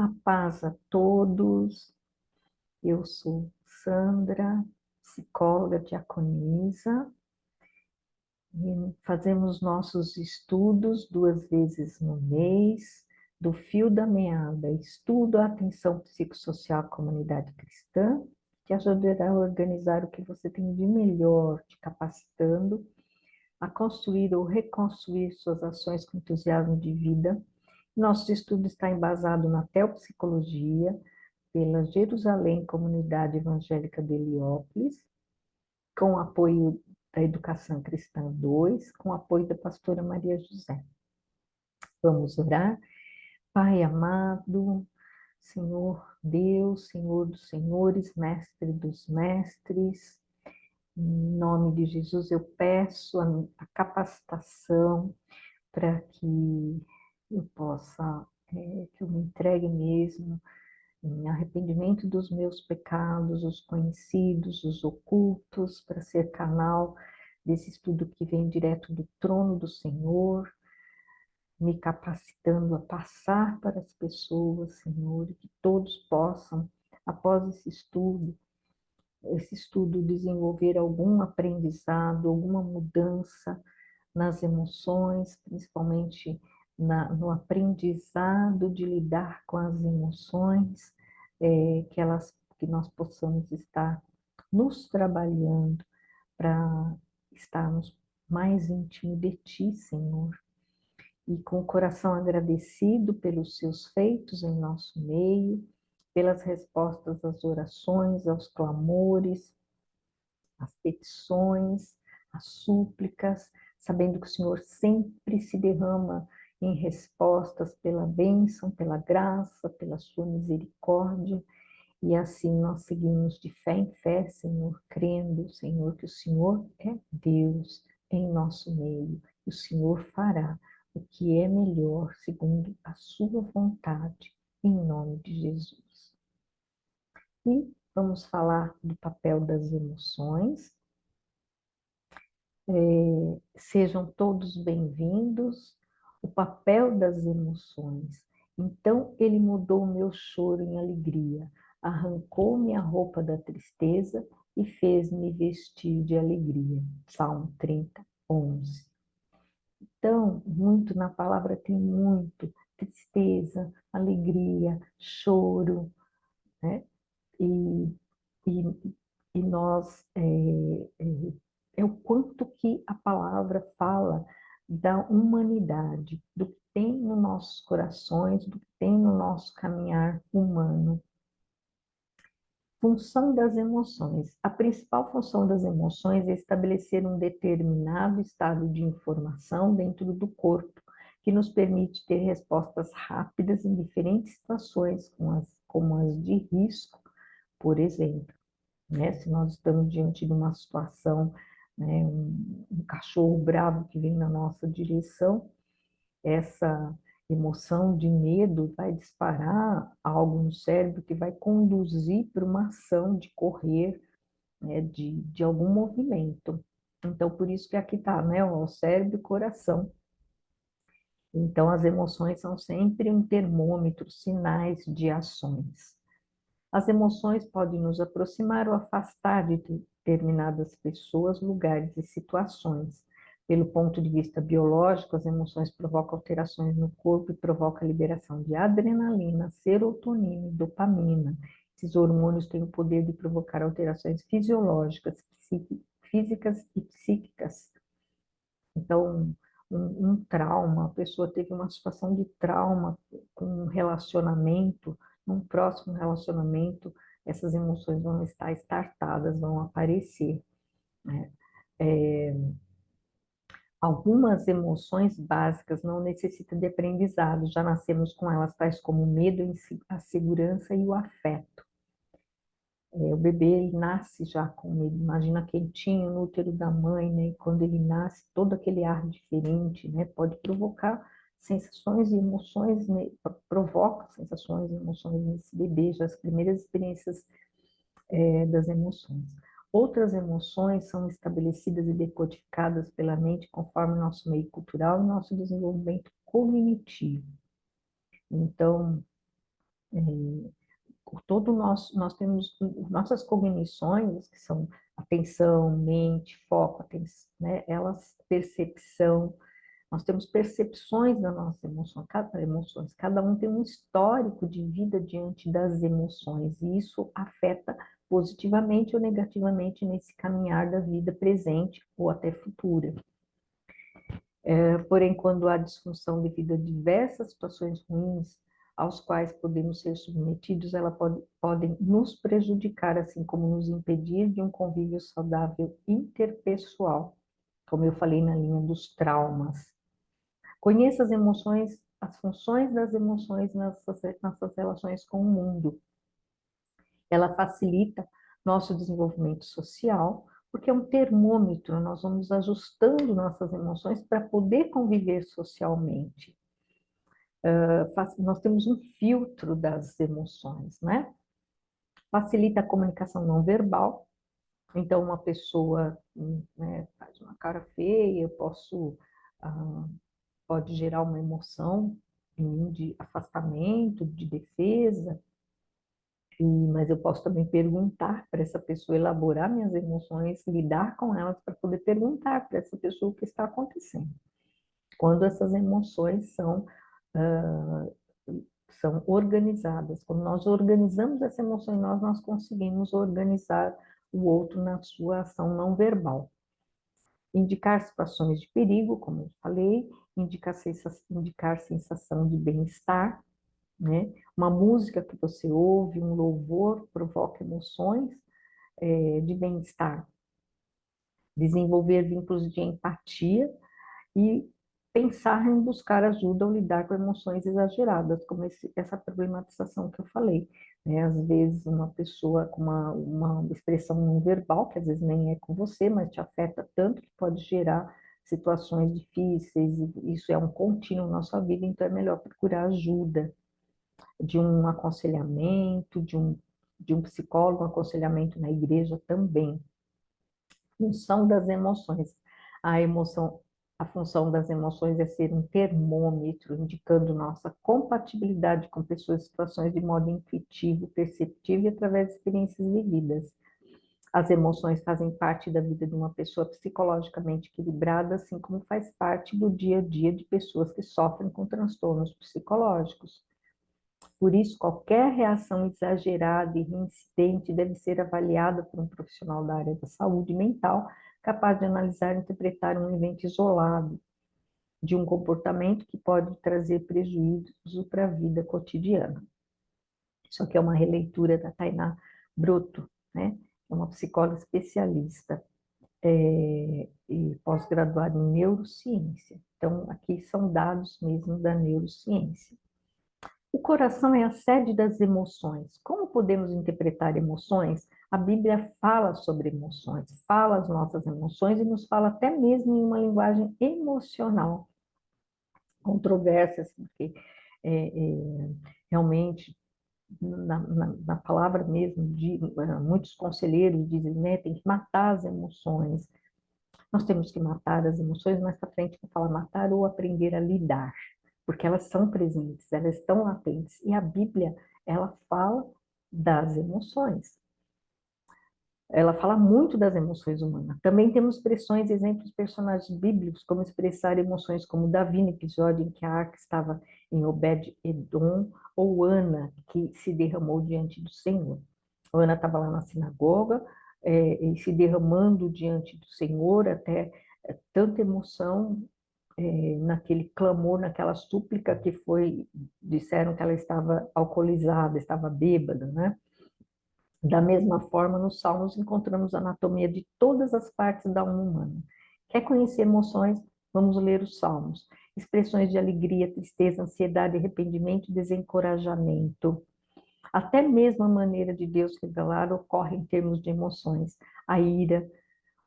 A paz a todos. Eu sou Sandra, psicóloga diaconisa, e fazemos nossos estudos 2 vezes no mês, do Fio da Meada, estudo a atenção psicossocial à comunidade cristã, que ajudará a organizar o que você tem de melhor, te capacitando a construir ou reconstruir suas ações com entusiasmo de vida. Nosso estudo está embasado na teopsicologia, pela Jerusalém Comunidade Evangélica de Heliópolis, com apoio da Educação Cristã 2, com apoio da pastora Maria José. Vamos orar. Pai amado, Senhor Deus, Senhor dos senhores, Mestre dos mestres, em nome de Jesus eu peço a capacitação para que eu possa, que eu me entregue mesmo em arrependimento dos meus pecados, os conhecidos, os ocultos, para ser canal desse estudo que vem direto do trono do Senhor, me capacitando a passar para as pessoas, Senhor, e que todos possam, após esse estudo desenvolver algum aprendizado, alguma mudança nas emoções, principalmente no aprendizado de lidar com as emoções, que nós possamos estar nos trabalhando para estarmos mais íntimo de Ti, Senhor, e com o coração agradecido pelos Seus feitos em nosso meio, pelas respostas às orações, aos clamores, às petições, às súplicas, sabendo que o Senhor sempre se derrama em respostas pela bênção, pela graça, pela sua misericórdia, e assim nós seguimos de fé em fé, Senhor, crendo, Senhor, que o Senhor é Deus em nosso meio, e o Senhor fará o que é melhor, segundo a sua vontade, em nome de Jesus. E vamos falar do papel das emoções. Sejam todos bem-vindos. O papel das emoções. Então ele mudou o meu choro em alegria, arrancou-me a roupa da tristeza e fez-me vestir de alegria. Salmo 30, 11. Então, muito na palavra tem muito tristeza, alegria, choro, né? E, e, e nós, é o quanto que a palavra fala da humanidade, do que tem nos nossos corações, do que tem no nosso caminhar humano. Função das emoções. A principal função das emoções é estabelecer um determinado estado de informação dentro do corpo, que nos permite ter respostas rápidas em diferentes situações, como as de risco, por exemplo. Né? Se nós estamos diante de uma situação, né, um cachorro bravo que vem na nossa direção, essa emoção de medo vai disparar algo no cérebro que vai conduzir para uma ação de correr, né, de algum movimento. Então, por isso que aqui está, né, o cérebro e o coração. Então, as emoções são sempre um termômetro, sinais de ações. As emoções podem nos aproximar ou afastar de determinadas pessoas, lugares e situações. Pelo ponto de vista biológico, as emoções provocam alterações no corpo e provocam a liberação de adrenalina, serotonina e dopamina. Esses hormônios têm o poder de provocar alterações fisiológicas, físicas e psíquicas. Então, um trauma, a pessoa teve uma situação de trauma com um relacionamento, num próximo relacionamento, essas emoções vão estar estartadas, vão aparecer, né? Algumas emoções básicas não necessitam de aprendizado, já nascemos com elas, tais como o medo, a segurança e o afeto. O bebê ele nasce já com medo, imagina quentinho no útero da mãe, né? E quando ele nasce, todo aquele ar diferente, né? Pode provocar sensações e emoções, né? Provoca sensações e emoções nesse bebê, já as primeiras experiências das emoções. Outras emoções são estabelecidas e decodificadas pela mente conforme o nosso meio cultural e nosso desenvolvimento cognitivo. Então, todo nós temos nossas cognições, que são atenção, mente, foco, atenção, né? Elas, percepção, nós temos percepções das nossas emoções, cada um tem um histórico de vida diante das emoções, e isso afeta positivamente ou negativamente nesse caminhar da vida presente ou até futura. Porém, quando há disfunção devido a diversas situações ruins aos quais podemos ser submetidos, elas podem nos prejudicar, assim como nos impedir de um convívio saudável interpessoal, como eu falei na linha dos traumas. Conheça as emoções, as funções das emoções nossas relações com o mundo. Ela facilita nosso desenvolvimento social, porque é um termômetro, nós vamos ajustando nossas emoções para poder conviver socialmente. Nós temos um filtro das emoções, né? Facilita a comunicação não verbal, então uma pessoa, né, faz uma cara feia, pode gerar uma emoção em mim de afastamento, de defesa, mas eu posso também perguntar para essa pessoa, elaborar minhas emoções, lidar com elas para poder perguntar para essa pessoa o que está acontecendo. Quando essas emoções uh, são organizadas, quando nós organizamos essa emoção em nós conseguimos organizar o outro na sua ação não verbal. Indicar situações de perigo, como eu falei, indicar sensação de bem-estar, né? Uma música que você ouve, um louvor, provoca emoções de bem-estar. Desenvolver vínculos de empatia e pensar em buscar ajuda ou lidar com emoções exageradas, como essa problematização que eu falei. Né? Às vezes, uma pessoa com uma expressão não verbal, que às vezes nem é com você, mas te afeta tanto que pode gerar situações difíceis, e isso é um contínuo na nossa vida, então é melhor procurar ajuda de um aconselhamento, de um psicólogo, um aconselhamento na igreja também. Função das emoções. A função das emoções é ser um termômetro, indicando nossa compatibilidade com pessoas e situações de modo intuitivo, perceptivo e através de experiências vividas. As emoções fazem parte da vida de uma pessoa psicologicamente equilibrada, assim como faz parte do dia a dia de pessoas que sofrem com transtornos psicológicos. Por isso, qualquer reação exagerada e reincidente deve ser avaliada por um profissional da área da saúde mental, capaz de analisar e interpretar um evento isolado de um comportamento que pode trazer prejuízo para a vida cotidiana. Isso aqui é uma releitura da Tainá Broto, né? É uma psicóloga especialista e pós-graduada em neurociência. Então, aqui são dados mesmo da neurociência. O coração é a sede das emoções. Como podemos interpretar emoções? A Bíblia fala sobre emoções, fala as nossas emoções e nos fala até mesmo em uma linguagem emocional. Controvérsias, porque realmente, na palavra mesmo, muitos conselheiros dizem, né, tem que matar as emoções. Nós temos que matar as emoções, mais para frente eu falo matar ou aprender a lidar, porque elas são presentes, elas estão latentes. E a Bíblia, ela fala das emoções. Ela fala muito das emoções humanas. Também temos expressões, exemplos de personagens bíblicos, como expressar emoções como Davi, no episódio em que a arca estava em Obed-Edom, ou Ana, que se derramou diante do Senhor. Ana estava lá na sinagoga, e se derramando diante do Senhor, até tanta emoção naquele clamor, naquela súplica que disseram que ela estava alcoolizada, estava bêbada, né? Da mesma forma, nos Salmos encontramos a anatomia de todas as partes da alma humana. Quer conhecer emoções? Vamos ler os Salmos. Expressões de alegria, tristeza, ansiedade, arrependimento e desencorajamento. Até mesmo a maneira de Deus revelar ocorre em termos de emoções. A ira,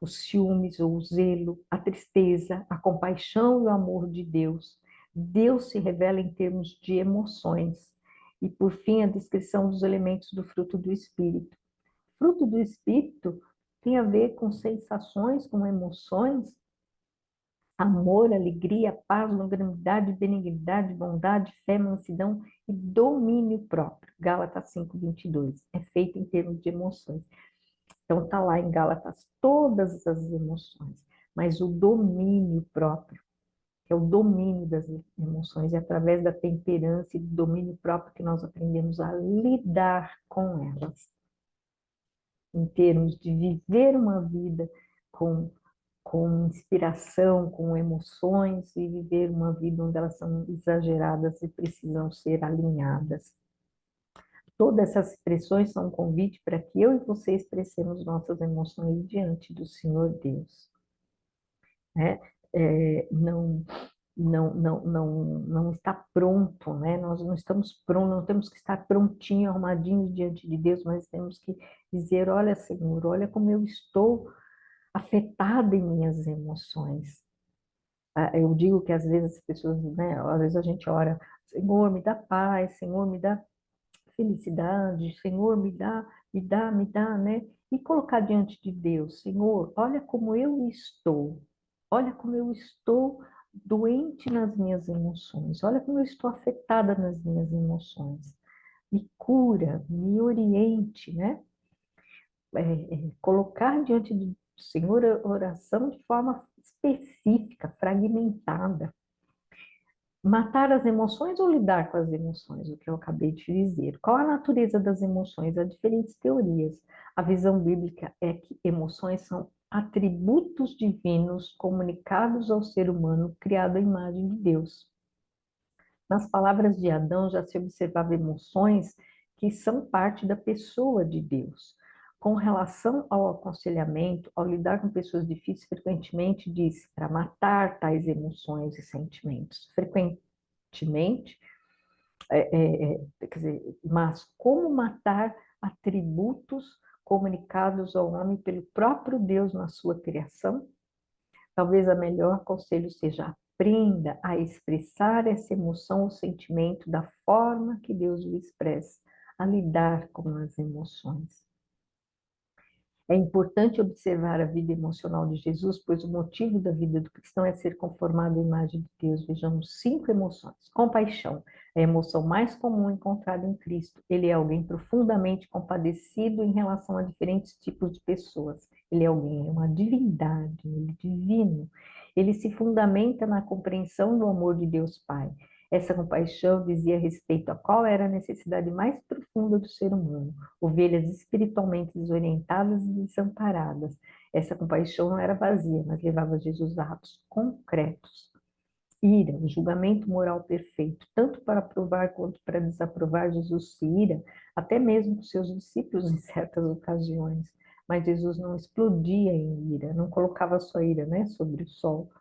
os ciúmes ou o zelo, a tristeza, a compaixão e o amor de Deus. Deus se revela em termos de emoções. E, por fim, a descrição dos elementos do fruto do Espírito. Fruto do Espírito tem a ver com sensações, com emoções amor, alegria, paz, longanimidade, benignidade, bondade, fé, mansidão e domínio próprio. Gálatas 5:22. É feito em termos de emoções. Então está lá em Gálatas todas as emoções, mas o domínio próprio, que é o domínio das emoções, é através da temperança e do domínio próprio que nós aprendemos a lidar com elas, em termos de viver uma vida com inspiração, com emoções, e viver uma vida onde elas são exageradas e precisam ser alinhadas. Todas essas expressões são um convite para que eu e você expressemos nossas emoções diante do Senhor Deus. Né? Não está pronto, né? Nós não estamos prontos, não temos que estar prontinhos, arrumadinhos diante de Deus, mas temos que dizer, olha, Senhor, olha como eu estou afetada em minhas emoções. Eu digo que às vezes as pessoas, né, às vezes a gente ora, Senhor, me dá paz, Senhor, me dá felicidade, Senhor, me dá, né? E colocar diante de Deus, Senhor, olha como eu estou doente nas minhas emoções, olha como eu estou afetada nas minhas emoções. Me cura, me oriente, né? Colocar diante do Senhor a oração de forma específica, fragmentada. Matar as emoções ou lidar com as emoções, o que eu acabei de dizer. Qual a natureza das emoções? Há diferentes teorias. A visão bíblica é que emoções são atributos divinos comunicados ao ser humano criado à imagem de Deus. Nas palavras de Adão já se observava emoções que são parte da pessoa de Deus. Com relação ao aconselhamento, ao lidar com pessoas difíceis, frequentemente diz para matar tais emoções e sentimentos. Frequentemente, quer dizer, mas como matar atributos comunicados ao homem pelo próprio Deus na sua criação? Talvez o melhor conselho seja aprenda a expressar essa emoção ou sentimento da forma que Deus o expressa, a lidar com as emoções. É importante observar a vida emocional de Jesus, pois o motivo da vida do cristão é ser conformado à imagem de Deus. Vejamos 5 emoções. Compaixão, é a emoção mais comum encontrada em Cristo. Ele é alguém profundamente compadecido em relação a diferentes tipos de pessoas. Ele é alguém, é uma divindade, ele é divino. Ele se fundamenta na compreensão do amor de Deus Pai. Essa compaixão dizia respeito a qual era a necessidade mais profunda do ser humano, ovelhas espiritualmente desorientadas e desamparadas. Essa compaixão não era vazia, mas levava Jesus a atos concretos. Ira, o julgamento moral perfeito, tanto para aprovar quanto para desaprovar, Jesus se ira, até mesmo com seus discípulos em certas ocasiões. Mas Jesus não explodia em ira, não colocava sua ira, né, sobre o sol,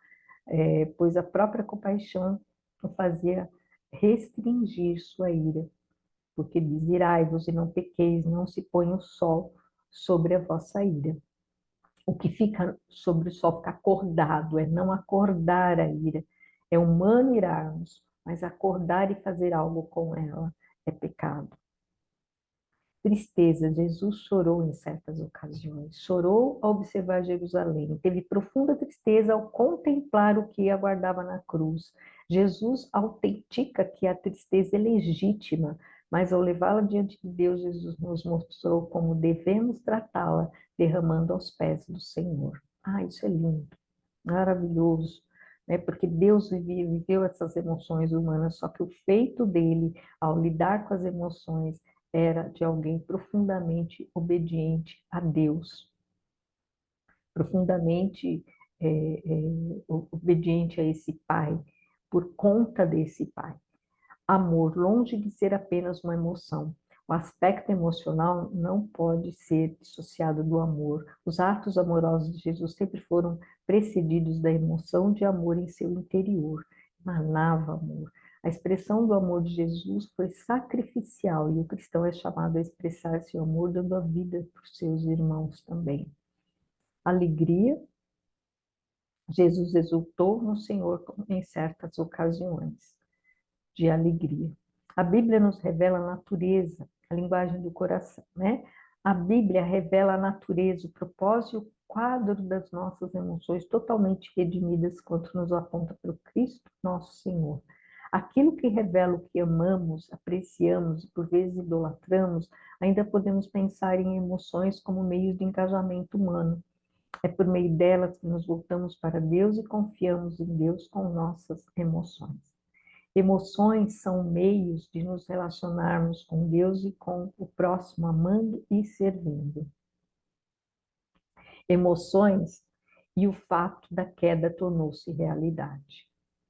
pois a própria compaixão o fazia restringir sua ira, porque diz, irai-vos e não pequeis, não se põe o sol sobre a vossa ira. O que fica sobre o sol, fica acordado, é não acordar a ira. É humano irarmos, mas acordar e fazer algo com ela é pecado. Tristeza, Jesus chorou em certas ocasiões, chorou ao observar Jerusalém, teve profunda tristeza ao contemplar o que aguardava na cruz. Jesus autentica que a tristeza é legítima, mas ao levá-la diante de Deus, Jesus nos mostrou como devemos tratá-la, derramando aos pés do Senhor. Ah, isso é lindo, maravilhoso, né? Porque Deus viveu essas emoções humanas, só que o feito dele, ao lidar com as emoções, era de alguém profundamente obediente a Deus, profundamente obediente a esse Pai, por conta desse Pai. Amor, longe de ser apenas uma emoção. O aspecto emocional não pode ser dissociado do amor. Os atos amorosos de Jesus sempre foram precedidos da emoção de amor em seu interior. Emanava amor. A expressão do amor de Jesus foi sacrificial e o cristão é chamado a expressar seu amor dando a vida para os seus irmãos também. Alegria, Jesus exultou no Senhor em certas ocasiões de alegria. A Bíblia nos revela a natureza, a linguagem do coração, né? A Bíblia revela a natureza, quadro das nossas emoções totalmente redimidas quando nos aponta para o Cristo, nosso Senhor. Aquilo que revela o que amamos, apreciamos e por vezes idolatramos, ainda podemos pensar em emoções como meios de engajamento humano. É por meio delas que nos voltamos para Deus e confiamos em Deus com nossas emoções. Emoções são meios de nos relacionarmos com Deus e com o próximo, amando e servindo. Emoções e o fato da queda tornou-se realidade.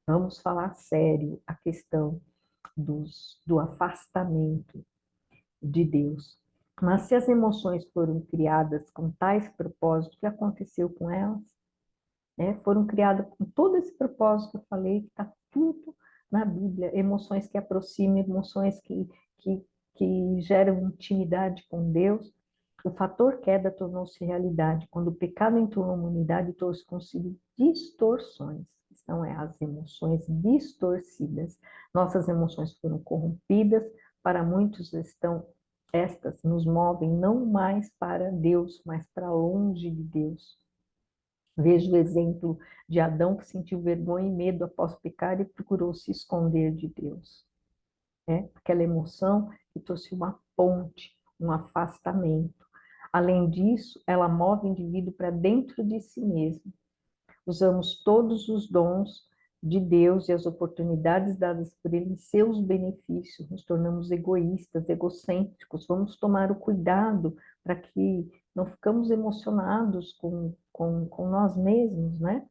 Vamos falar sério a questão do afastamento de Deus. Mas se as emoções foram criadas com tais propósitos, o que aconteceu com elas? Foram criadas com todo esse propósito que eu falei, que está tudo na Bíblia. Emoções que aproximam, emoções que geram intimidade com Deus. O fator queda tornou-se realidade. Quando o pecado entrou na humanidade, trouxe consigo distorções. Então, as emoções distorcidas. Nossas emoções foram corrompidas. Para muitos estas nos movem não mais para Deus, mas para longe de Deus. Veja o exemplo de Adão, que sentiu vergonha e medo após pecar e procurou se esconder de Deus. Aquela emoção que trouxe uma ponte, um afastamento. Além disso, ela move o indivíduo para dentro de si mesmo. Usamos todos os dons de Deus e as oportunidades dadas por Ele em seus benefícios. Nos tornamos egoístas, egocêntricos. Vamos tomar o cuidado para que não ficamos emocionados com nós mesmos, né?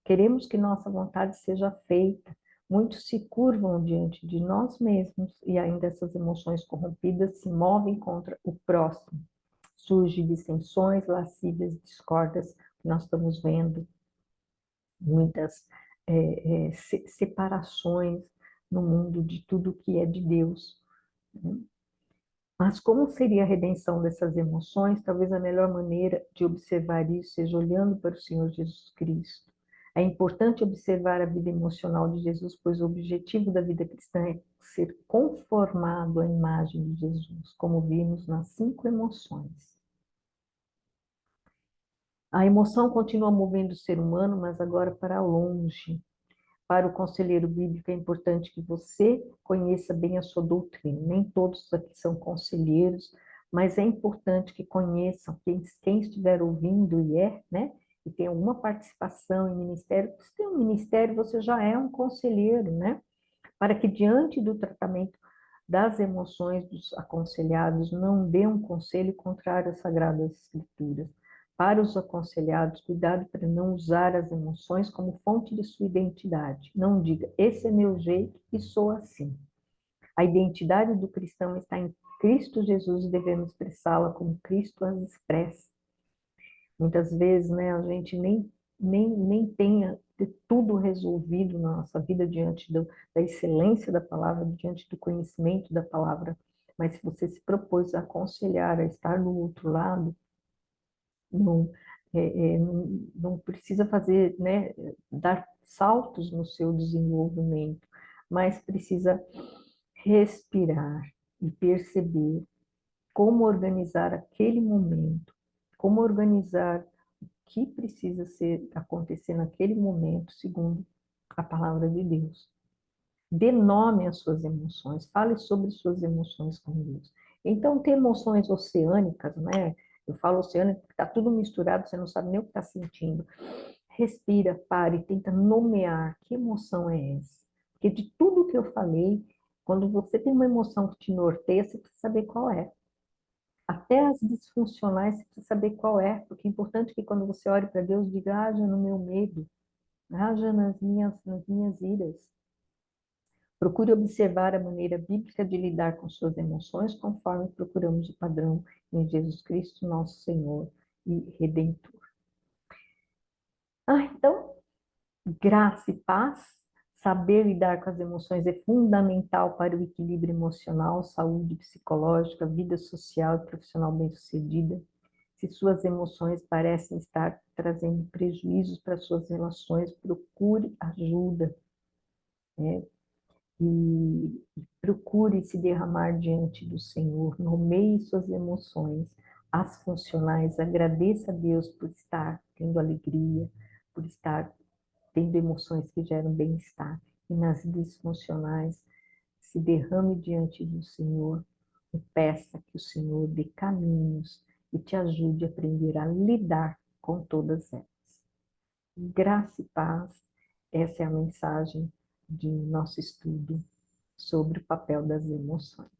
Queremos que nossa vontade seja feita. Muitos se curvam diante de nós mesmos e ainda essas emoções corrompidas se movem contra o próximo. Surgem dissensões, lascívias, discórdias, que nós estamos vendo muitas separações no mundo de tudo que é de Deus. Mas como seria a redenção dessas emoções? Talvez a melhor maneira de observar isso seja olhando para o Senhor Jesus Cristo. É importante observar a vida emocional de Jesus, pois o objetivo da vida cristã é ser conformado à imagem de Jesus, como vimos nas 5 emoções. A emoção continua movendo o ser humano, mas agora para longe. Para o conselheiro bíblico é importante que você conheça bem a sua doutrina. Nem todos aqui são conselheiros, mas é importante que conheçam, quem estiver ouvindo e tem alguma participação em ministério. Se tem um ministério, você já é um conselheiro, né? Para que diante do tratamento das emoções dos aconselhados não dê um conselho contrário às Sagradas Escrituras. Para os aconselhados, cuidado para não usar as emoções como fonte de sua identidade. Não diga, esse é meu jeito e sou assim. A identidade do cristão está em Cristo Jesus e devemos expressá-la como Cristo as expressa. Muitas vezes, a gente nem tem tudo resolvido na nossa vida diante da excelência da palavra, diante do conhecimento da palavra. Mas se você se propôs a aconselhar, a estar do outro lado, não, não precisa fazer, dar saltos no seu desenvolvimento, mas precisa respirar e perceber como organizar aquele momento, como organizar o que precisa acontecer naquele momento, segundo a palavra de Deus. Dê nome às suas emoções, fale sobre suas emoções com Deus. Então, tem emoções oceânicas, né? Eu falo oceânico porque está tudo misturado, você não sabe nem o que está sentindo. Respira, pare, tenta nomear que emoção é essa. Porque de tudo que eu falei, quando você tem uma emoção que te norteia, você precisa saber qual é. Até as disfuncionais, você precisa saber qual é, porque é importante que quando você ore para Deus, diga, haja no meu medo, haja nas minhas iras. Procure observar a maneira bíblica de lidar com suas emoções, conforme procuramos o padrão em Jesus Cristo, nosso Senhor e Redentor. Então, graça e paz, saber lidar com as emoções é fundamental para o equilíbrio emocional, saúde psicológica, vida social e profissional bem-sucedida. Se suas emoções parecem estar trazendo prejuízos para suas relações, procure ajuda. E procure se derramar diante do Senhor, nomeie suas emoções, As funcionais, agradeça a Deus por estar tendo alegria, por estar tendo emoções que geram bem-estar. E nas disfuncionais, se derrame diante do Senhor e peça que o Senhor dê caminhos e te ajude a aprender a lidar com todas elas. Graça e paz, essa é a mensagem de nosso estudo sobre o papel das emoções.